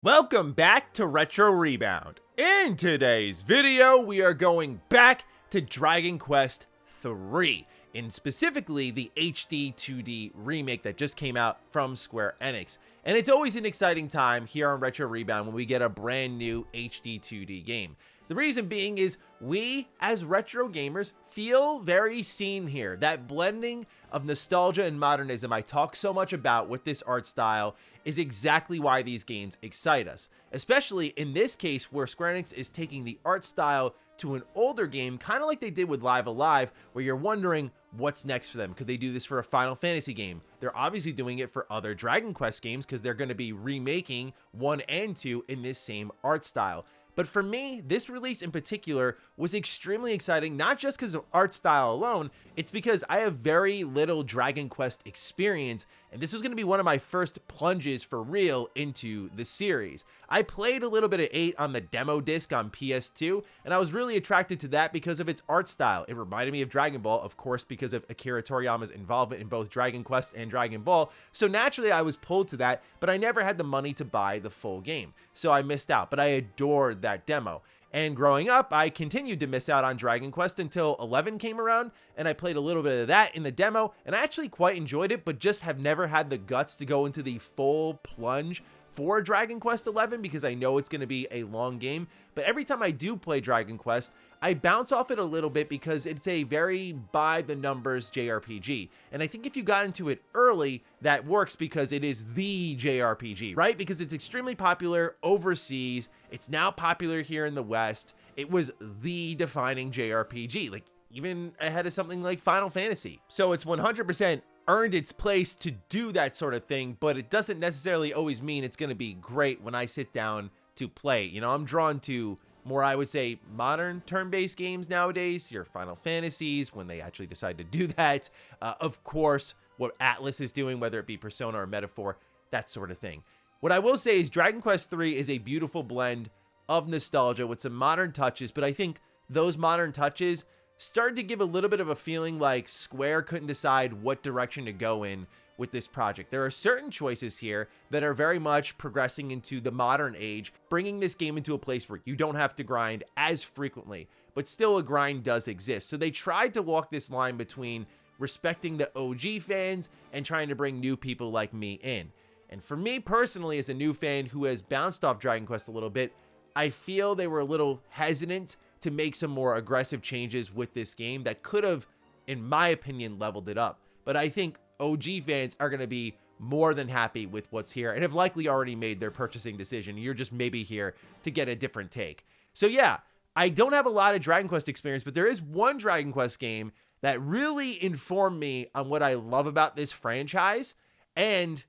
Welcome back to Retro Rebound. In today's video, we are going back to Dragon Quest III, and specifically the HD 2D remake that just came out from Square Enix. And it's always an exciting time here on Retro Rebound when we get a brand new HD 2D game. The reason being is we, as retro gamers, feel very seen here. That blending of nostalgia and modernism I talk so much about with this art style is exactly why these games excite us. Especially in this case where Square Enix is taking the art style to an older game, kind of like they did with Live Alive, where you're wondering what's next for them. Could they do this for a Final Fantasy game? They're obviously doing it for other Dragon Quest games because they're going to be remaking 1 and 2 in this same art style. But for me, this release in particular was extremely exciting, not just because of art style alone, it's because I have very little Dragon Quest experience, and this was going to be one of my first plunges for real into the series. I played a little bit of 8 on the demo disc on PS2, and I was really attracted to that because of its art style. It reminded me of Dragon Ball, of course, because of Akira Toriyama's involvement in both Dragon Quest and Dragon Ball, so naturally I was pulled to that, but I never had the money to buy the full game, so I missed out, but I adored that demo. And growing up, I continued to miss out on Dragon Quest until 11 came around, and I played a little bit of that in the demo, and I actually quite enjoyed it, but just have never had the guts to go into the full plunge for Dragon Quest 11 because I know it's going to be a long game. But every time I do play Dragon Quest, I bounce off it a little bit because it's a very by the numbers JRPG. And I think if you got into it early, that works because it is the JRPG, right? Because it's extremely popular overseas. It's now popular here in the West. It was the defining JRPG, like even ahead of something like Final Fantasy. So it's 100% earned its place to do that sort of thing, but it doesn't necessarily always mean it's going to be great when I sit down to play. You know, I'm drawn to more, I would say, modern turn-based games nowadays, your Final Fantasies, when they actually decide to do that. Of course, what Atlas is doing, whether it be Persona or Metaphor, that sort of thing. What I will say is Dragon Quest III is a beautiful blend of nostalgia with some modern touches, but I think those modern touches started to give a little bit of a feeling like Square couldn't decide what direction to go in with this project. There are certain choices here that are very much progressing into the modern age, bringing this game into a place where you don't have to grind as frequently, but still a grind does exist. So they tried to walk this line between respecting the OG fans and trying to bring new people like me in. And for me personally, as a new fan who has bounced off Dragon Quest a little bit, I feel they were a little hesitant to make some more aggressive changes with this game that could have, in my opinion, leveled it up. But I think OG fans are going to be more than happy with what's here and have likely already made their purchasing decision. You're just maybe here to get a different take. So yeah, I don't have a lot of Dragon Quest experience, but there is one Dragon Quest game that really informed me on what I love about this franchise, and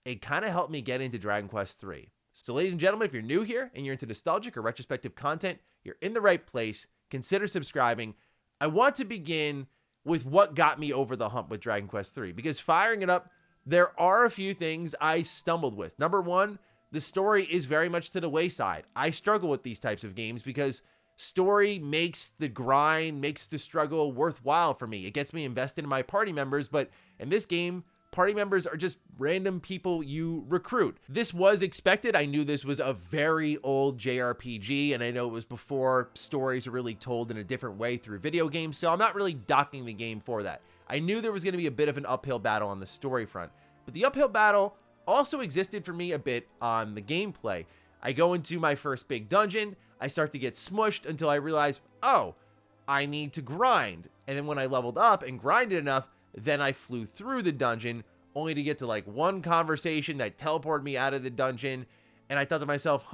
it kind of helped me get into Dragon Quest III. So ladies and gentlemen, if you're new here and you're into nostalgic or retrospective content, you're in the right place. Consider subscribing. I want to begin with what got me over the hump with Dragon Quest III, because firing it up, there are a few things I stumbled with. Number one, the story is very much to the wayside. I struggle with these types of games because story makes the grind, makes the struggle worthwhile for me. It gets me invested in my party members, but in this game, party members are just random people you recruit. This was expected. I knew this was a very old JRPG, and I know it was before stories were really told in a different way through video games, so I'm not really docking the game for that. I knew there was going to be a bit of an uphill battle on the story front, but the uphill battle also existed for me a bit on the gameplay. I go into my first big dungeon, I start to get smushed until I realize, oh, I need to grind. And then when I leveled up and grinded enough, then I flew through the dungeon, only to get to like one conversation that teleported me out of the dungeon. And I thought to myself,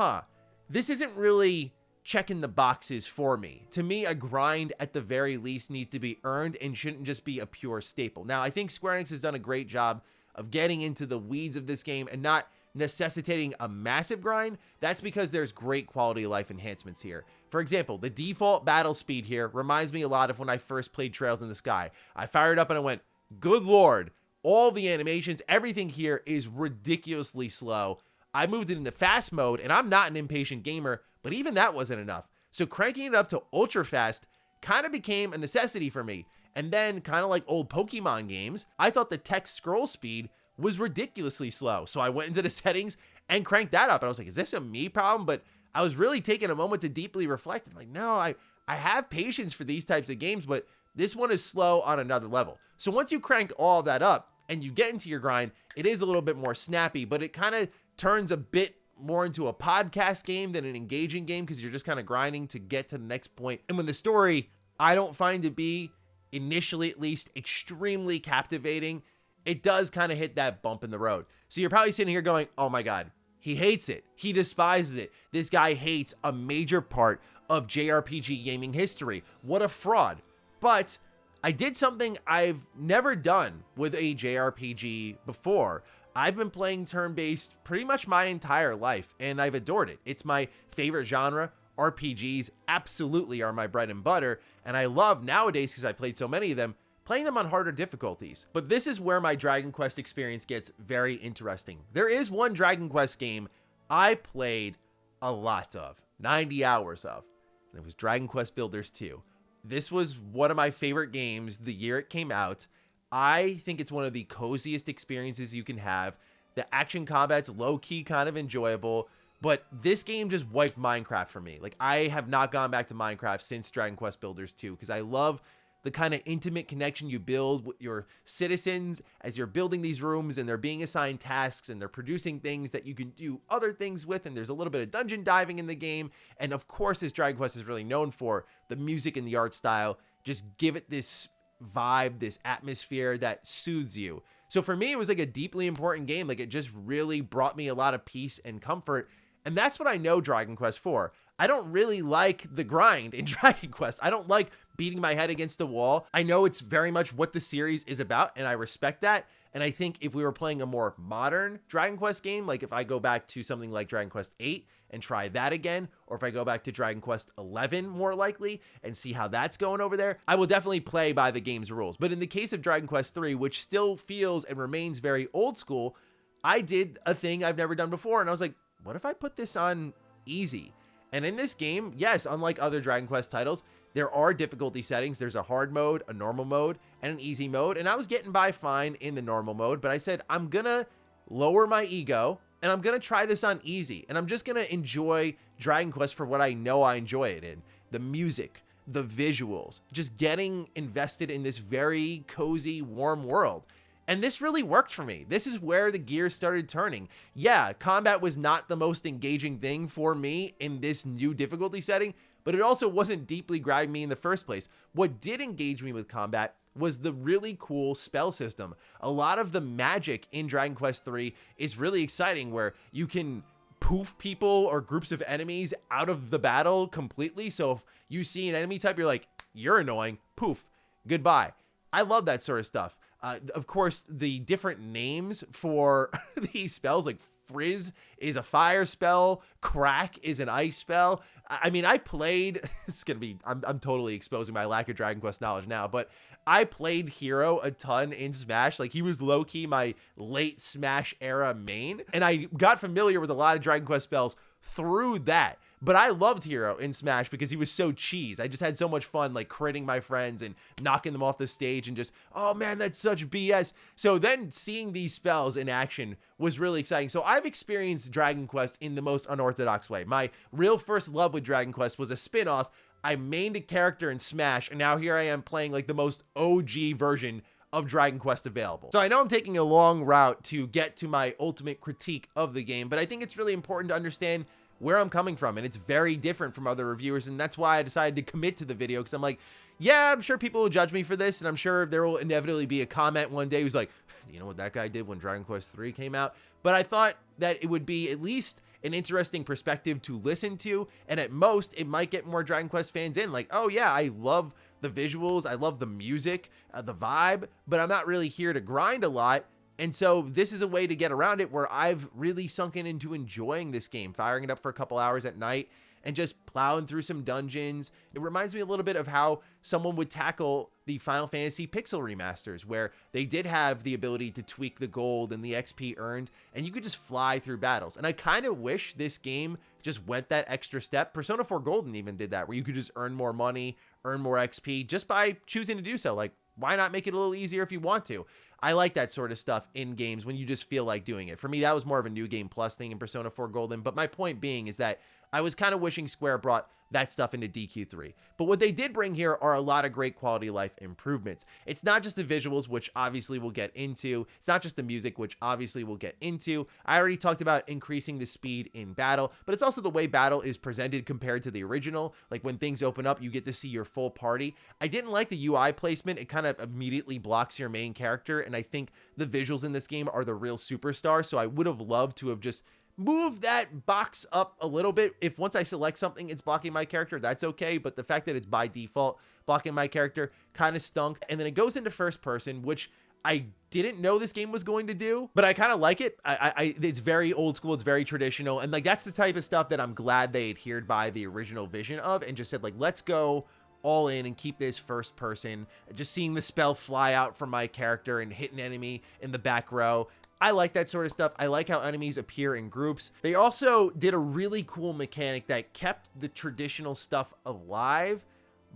this isn't really checking the boxes for me. To me, a grind at the very least needs to be earned and shouldn't just be a pure staple. Now, I think Square Enix has done a great job of getting into the weeds of this game and not necessitating a massive grind. That's because there's great quality of life enhancements here. For example, the default battle speed here reminds me a lot of when I first played Trails in the Sky. I fired up and I went, good Lord, all the animations, everything here is ridiculously slow. I moved it into fast mode, and I'm not an impatient gamer, but even that wasn't enough. So cranking it up to ultra fast kind of became a necessity for me. And then, kind of like old Pokemon games, I thought the text scroll speed was ridiculously slow. So I went into the settings and cranked that up. And I was like, is this a me problem? But I was really taking a moment to deeply reflect. And like, no, I have patience for these types of games, but this one is slow on another level. So once you crank all that up and you get into your grind, it is a little bit more snappy, but it kind of turns a bit more into a podcast game than an engaging game because you're just kind of grinding to get to the next point. And when the story, I don't find to be, initially at least, extremely captivating, it does kind of hit that bump in the road. So you're probably sitting here going, oh my God, he hates it. He despises it. This guy hates a major part of JRPG gaming history. What a fraud. But I did something I've never done with a JRPG before. I've been playing turn-based pretty much my entire life, and I've adored it. It's my favorite genre. RPGs absolutely are my bread and butter, and I love nowadays, because I played so many of them, playing them on harder difficulties. But this is where my Dragon Quest experience gets very interesting. There is one Dragon Quest game I played a lot of, 90 hours of, and it was Dragon Quest Builders 2. This was one of my favorite games the year it came out. I think it's one of the coziest experiences you can have. The action combat's low-key kind of enjoyable, but this game just wiped Minecraft for me. Like, I have not gone back to Minecraft since Dragon Quest Builders 2 because I love the kind of intimate connection you build with your citizens as you're building these rooms and they're being assigned tasks and they're producing things that you can do other things with, and there's a little bit of dungeon diving in the game. And of course, as Dragon Quest is really known for, the music and the art style just give it this vibe, this atmosphere that soothes you. So for me, it was like a deeply important game. Like, it just really brought me a lot of peace and comfort. And that's what I know Dragon Quest for. I don't really like the grind in Dragon Quest. I don't like beating my head against a wall. I know it's very much what the series is about, and I respect that. And I think if we were playing a more modern Dragon Quest game, like if I go back to something like Dragon Quest 8 and try that again, or if I go back to Dragon Quest 11 more likely and see how that's going over there, I will definitely play by the game's rules. But in the case of Dragon Quest 3, which still feels and remains very old school, I did a thing I've never done before, and I was like, what if I put this on easy? And in this game, yes, unlike other Dragon Quest titles, there are difficulty settings. There's a hard mode, a normal mode, and an easy mode. And I was getting by fine in the normal mode, but I said, I'm gonna lower my ego and I'm gonna try this on easy. And I'm just gonna enjoy Dragon Quest for what I know I enjoy it in. The music, the visuals, just getting invested in this very cozy, warm world. And this really worked for me. This is where the gears started turning. Yeah, combat was not the most engaging thing for me in this new difficulty setting, but it also wasn't deeply grabbing me in the first place. What did engage me with combat was the really cool spell system. A lot of the magic in Dragon Quest 3 is really exciting, where you can poof people or groups of enemies out of the battle completely. So if you see an enemy type, you're like, you're annoying, poof, goodbye. I love that sort of stuff. Of course, the different names for these spells, like Frizz is a fire spell, Crack is an ice spell. I mean, I played, it's gonna be, I'm totally exposing my lack of Dragon Quest knowledge now, but I played Hero a ton in Smash. Like, he was low-key my late Smash era main, and I got familiar with a lot of Dragon Quest spells through that. But I loved Hero in Smash because he was so cheese. I just had so much fun, like, critting my friends and knocking them off the stage and just, oh man, that's such BS. So then seeing these spells in action was really exciting. So I've experienced Dragon Quest in the most unorthodox way. My real first love with Dragon Quest was a spin-off. I mained a character in Smash, and now here I am playing like the most OG version of Dragon Quest available. So I know I'm taking a long route to get to my ultimate critique of the game, but I think it's really important to understand where I'm coming from, and it's very different from other reviewers, and that's why I decided to commit to the video, because I'm like, yeah, I'm sure people will judge me for this, and I'm sure there will inevitably be a comment one day who's like, you know what that guy did when Dragon Quest 3 came out? But I thought that it would be at least an interesting perspective to listen to, and at most, it might get more Dragon Quest fans in, like, oh yeah, I love the visuals, I love the music, the vibe, but I'm not really here to grind a lot. And so this is a way to get around it, where I've really sunken into enjoying this game, firing it up for a couple hours at night and just plowing through some dungeons. It reminds me a little bit of how someone would tackle the Final Fantasy Pixel remasters, where they did have the ability to tweak the gold and the XP earned, and you could just fly through battles. And I kind of wish this game just went that extra step. Persona 4 Golden even did that, where you could just earn more money, earn more XP just by choosing to do so. Like, why not make it a little easier if you want to? I like that sort of stuff in games when you just feel like doing it. For me, that was more of a New Game Plus thing in Persona 4 Golden. But my point being is that I was kind of wishing Square brought that stuff into DQ3. But what they did bring here are a lot of great quality of life improvements. It's not just the visuals, which obviously we'll get into. It's not just the music, which obviously we'll get into. I already talked about increasing the speed in battle, but it's also the way battle is presented compared to the original. Like when things open up, you get to see your full party. I didn't like the UI placement. It kind of immediately blocks your main character, and I think the visuals in this game are the real superstar, so I would have loved to have just move that box up a little bit. If once I select something, it's blocking my character, that's okay. But the fact that it's by default blocking my character kind of stunk. And then it goes into first person, which I didn't know this game was going to do, but I kind of like it. It's very old school. It's very traditional. And like, that's the type of stuff that I'm glad they adhered by the original vision of and just said like, let's go all in and keep this first person. Just seeing the spell fly out from my character and hit an enemy in the back row. I like that sort of stuff. I like how enemies appear in groups. They also did a really cool mechanic that kept the traditional stuff alive,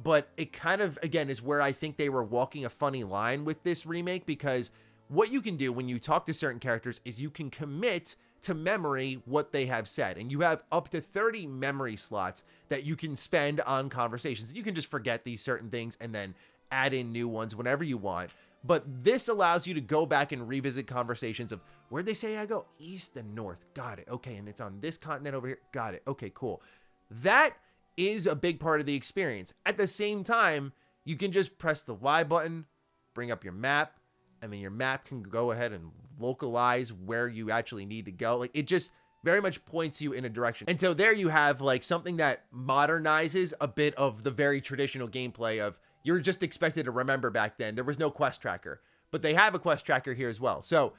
but it kind of, again, is where I think they were walking a funny line with this remake, because what you can do when you talk to certain characters is you can commit to memory what they have said, and you have up to 30 memory slots that you can spend on conversations. You can just forget these certain things and then add in new ones whenever you want. But this allows you to go back and revisit conversations of where'd they say I go? East and north. Got it. Okay. And it's on this continent over here. Got it. Okay, cool. That is a big part of the experience. At the same time, you can just press the Y button, bring up your map, and then your map can go ahead and localize where you actually need to go. Like, it just very much points you in a direction. And so there you have like something that modernizes a bit of the very traditional gameplay of you're just expected to remember back then. There was no quest tracker, but they have a quest tracker here as well. So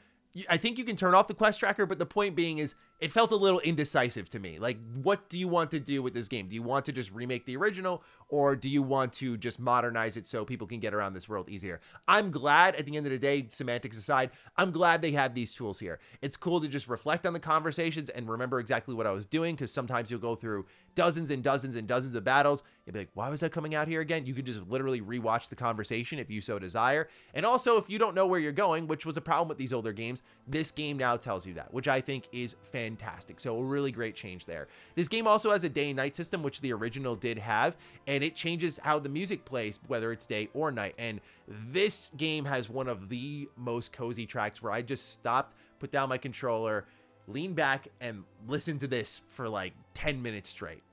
I think you can turn off the quest tracker, but the point being is it felt a little indecisive to me. Like, what do you want to do with this game? Do you want to just remake the original, or do you want to just modernize it so people can get around this world easier? I'm glad, at the end of the day, semantics aside, I'm glad they have these tools here. It's cool to just reflect on the conversations and remember exactly what I was doing, because sometimes you'll go through dozens and dozens and dozens of battles. You'll be like, why was that coming out here again? You can just literally rewatch the conversation if you so desire. And also, if you don't know where you're going, which was a problem with these older games, this game now tells you that, which I think is fantastic. So a really great change there. This game also has a day and night system, which the original did have, and it changes how the music plays, whether it's day or night. And this game has one of the most cozy tracks where I just stopped, put down my controller, lean back, and listen to this for like 10 minutes straight.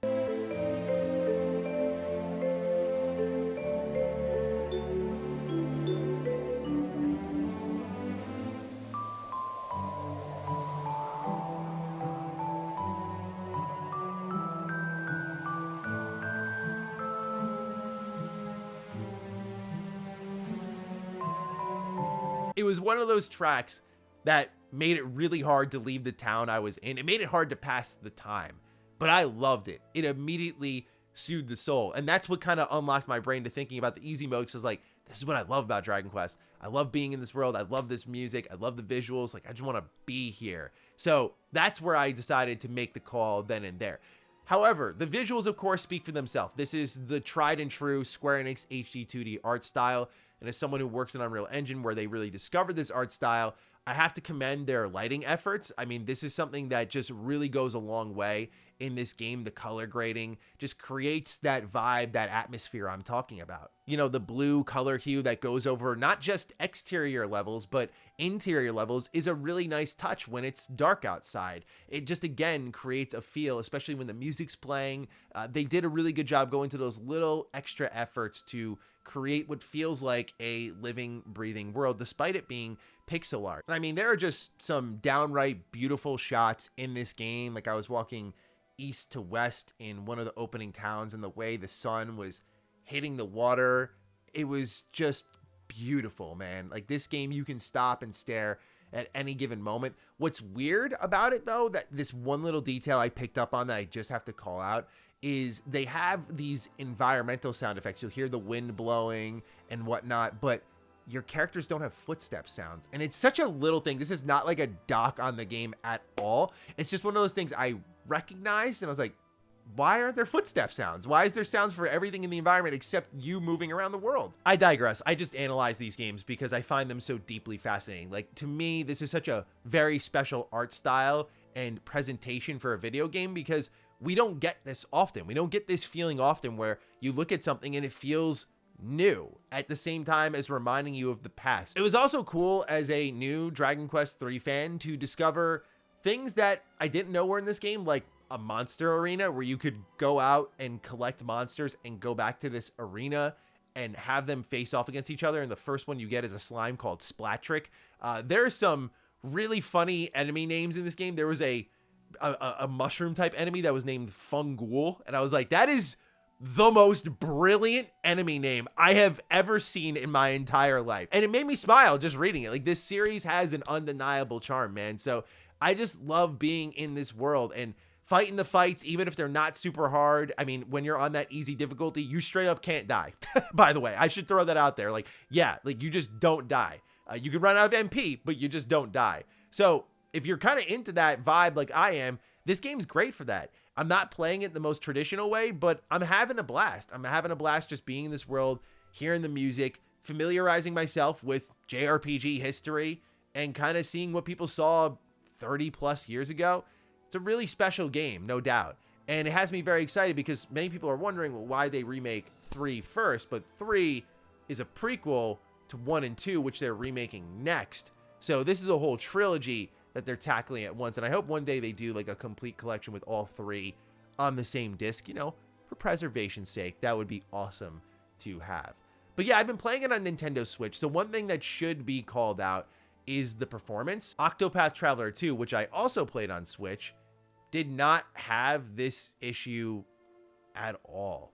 It was one of those tracks that made it really hard to leave the town I was in. It made it hard to pass the time, but I loved it. It immediately soothed the soul. And that's what kind of unlocked my brain to thinking about the easy mode. Cause I was like, this is what I love about Dragon Quest. I love being in this world. I love this music. I love the visuals. Like, I just want to be here. So that's where I decided to make the call then and there. However, the visuals, of course, speak for themselves. This is the tried and true Square Enix HD 2D art style. And as someone who works in Unreal Engine, where they really discovered this art style, I have to commend their lighting efforts. I mean, this is something that just really goes a long way in this game. The color grading just creates that vibe, that atmosphere I'm talking about. You know, the blue color hue that goes over not just exterior levels, but interior levels is a really nice touch when it's dark outside. It just, again, creates a feel, especially when the music's playing. They did a really good job going to those little extra efforts to create what feels like a living, breathing world, despite it being pixel art. I mean, there are just some downright beautiful shots in this game. Like, I was walking east to west in one of the opening towns, and the way the sun was hitting the water, it was just beautiful, man. Like, this game, you can stop and stare at any given moment. What's weird about it, though, that this one little detail I picked up on that I just have to call out, is they have these environmental sound effects. You'll hear the wind blowing and whatnot, but your characters don't have footstep sounds. And it's such a little thing. This is not like a dock on the game at all. It's just one of those things I recognized, and I was like, why aren't there footstep sounds? Why is there sounds for everything in the environment except you moving around the world? I digress. I just analyze these games because I find them so deeply fascinating. Like, to me, this is such a very special art style and presentation for a video game because we don't get this often. We don't get this feeling often where you look at something and it feels new at the same time as reminding you of the past. It was also cool as a new Dragon Quest III fan to discover things that I didn't know were in this game, like a monster arena where you could go out and collect monsters and go back to this arena and have them face off against each other. And the first one you get is a slime called Splatrick. There are some really funny enemy names in this game. There was a mushroom type enemy that was named Fungool. And I was like, that is the most brilliant enemy name I have ever seen in my entire life. And it made me smile just reading it. Like, this series has an undeniable charm, man. So I just love being in this world and fighting the fights, even if they're not super hard. I mean, when you're on that easy difficulty, you straight up can't die. By the way, I should throw that out there. Like, yeah, like you just don't die. You could run out of MP, but you just don't die. So if you're kind of into that vibe like I am, this game's great for that. I'm not playing it the most traditional way, but I'm having a blast. I'm having a blast just being in this world, hearing the music, familiarizing myself with JRPG history, and kind of seeing what people saw 30 plus years ago. It's a really special game, no doubt. And it has me very excited because many people are wondering why they remake 3 first, but 3 is a prequel to 1 and 2, which they're remaking next. So this is a whole trilogy that they're tackling at once. And I hope one day they do like a complete collection with all 3 on the same disc, you know, for preservation's sake. That would be awesome to have. But yeah, I've been playing it on Nintendo Switch. So one thing that should be called out is the performance. Octopath Traveler 2, which I also played on Switch, did not have this issue at all.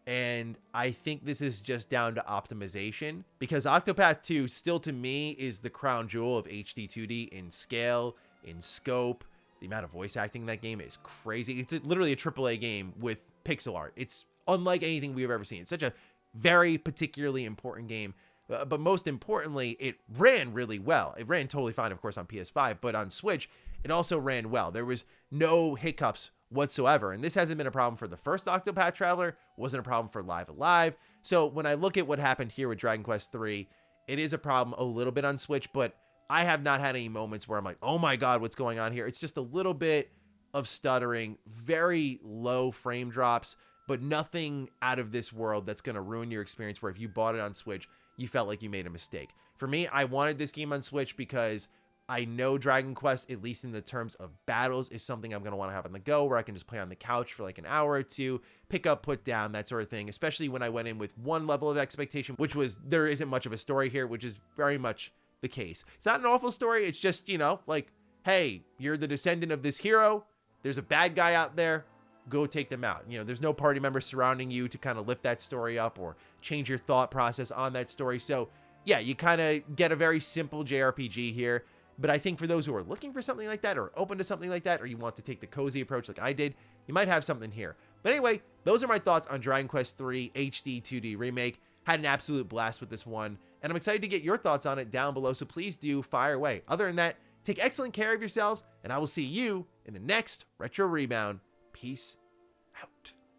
And I think this is just down to optimization because Octopath 2 still to me is the crown jewel of HD 2D in scale, in scope. The amount of voice acting in that game is crazy. It's literally a AAA game with pixel art. It's unlike anything we've ever seen. It's such a very particularly important game. But most importantly, it ran really well. It ran totally fine, of course, on PS5, but on Switch, it also ran well. There was no hiccups whatsoever. And this hasn't been a problem for the first Octopath Traveler, wasn't a problem for Live Alive. So when I look at what happened here with Dragon Quest III, it is a problem a little bit on Switch, but I have not had any moments where I'm like, oh my God, what's going on here? It's just a little bit of stuttering, very low frame drops, but nothing out of this world that's going to ruin your experience where if you bought it on Switch, you felt like you made a mistake. For me, I wanted this game on Switch because I know Dragon Quest, at least in the terms of battles, is something I'm going to want to have on the go where I can just play on the couch for like an hour or two, pick up, put down, that sort of thing, especially when I went in with one level of expectation, which was there isn't much of a story here, which is very much the case. It's not an awful story. It's just, you know, like, hey, you're the descendant of this hero. There's a bad guy out there. Go take them out. You know, there's no party members surrounding you to kind of lift that story up or change your thought process on that story. So yeah, you kind of get a very simple JRPG here. But I think for those who are looking for something like that or open to something like that, or you want to take the cozy approach like I did, you might have something here. But anyway, those are my thoughts on Dragon Quest III HD 2D Remake. Had an absolute blast with this one, and I'm excited to get your thoughts on it down below, so please do fire away. Other than that, take excellent care of yourselves, and I will see you in the next Retro Rebound. Peace